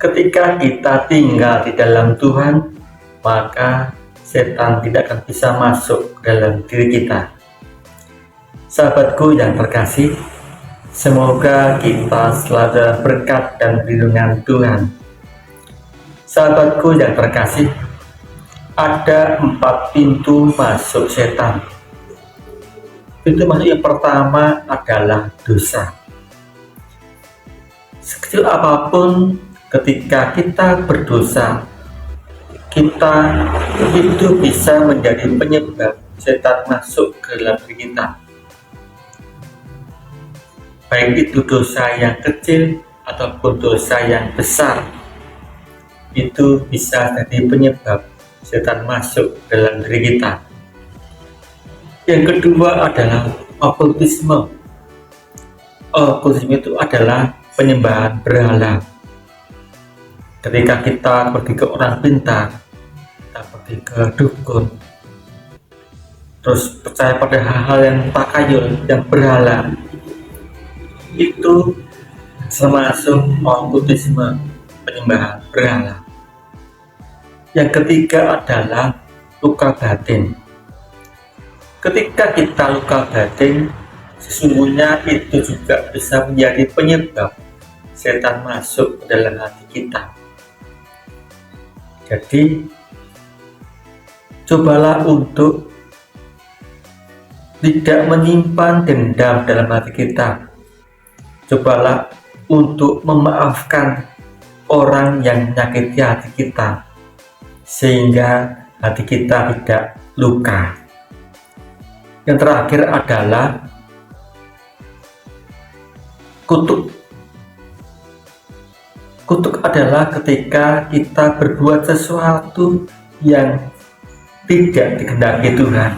Ketika kita tinggal di dalam Tuhan, maka setan tidak akan bisa masuk ke dalam diri kita. Sahabatku yang terkasih, semoga kita selalu dalam berkat dan perlindungan Tuhan. Sahabatku yang terkasih, ada 4 pintu masuk setan. Pintu masuk yang pertama adalah dosa. Sekecil apapun, ketika kita berdosa, kita itu bisa menjadi penyebab setan masuk ke dalam diri kita. Baik itu dosa yang kecil ataupun dosa yang besar, itu bisa jadi penyebab setan masuk ke dalam diri kita. Yang kedua adalah okultisme. Okultisme itu adalah penyembahan berhala. Ketika kita pergi ke orang pintar, kita pergi ke dukun, terus percaya pada hal-hal yang takayul, yang berhala, itu termasuk okultisme, penyembahan berhala. Yang ketiga adalah luka batin. Ketika kita luka batin, sesungguhnya itu juga bisa menjadi penyebab setan masuk ke dalam hati kita. Jadi, cobalah untuk tidak menyimpan dendam dalam hati kita. Cobalah untuk memaafkan orang yang menyakiti hati kita, sehingga hati kita tidak luka. Yang terakhir adalah kutuk. Kutuk adalah ketika kita berbuat sesuatu yang tidak dikehendaki Tuhan.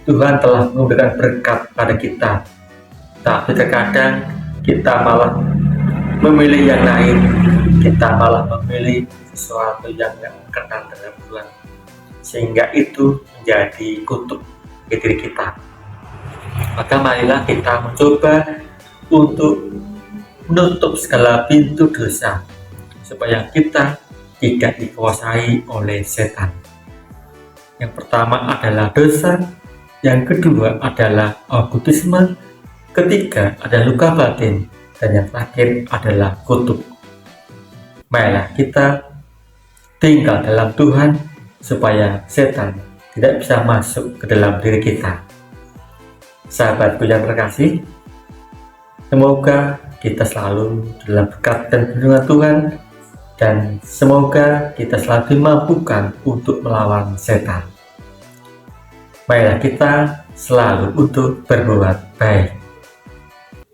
Tuhan telah memberikan berkat pada kita, tapi terkadang kita malah memilih yang lain. Kita malah memilih sesuatu yang tidak berkenan dengan Tuhan, sehingga itu menjadi kutuk di diri kita. Maka marilah kita mencoba untuk menutup segala pintu dosa, supaya kita tidak dikuasai oleh setan. Yang pertama adalah dosa, yang kedua adalah okultisme, ketiga adalah luka batin, dan yang terakhir adalah kutuk. Marilah kita tinggal dalam Tuhan, supaya setan tidak bisa masuk ke dalam diri kita. Sahabatku yang terkasih, semoga kita selalu dalam berkat dan perlindungan Tuhan, dan semoga kita selalu dimampukan untuk melawan setan. Marilah kita selalu untuk berbuat baik.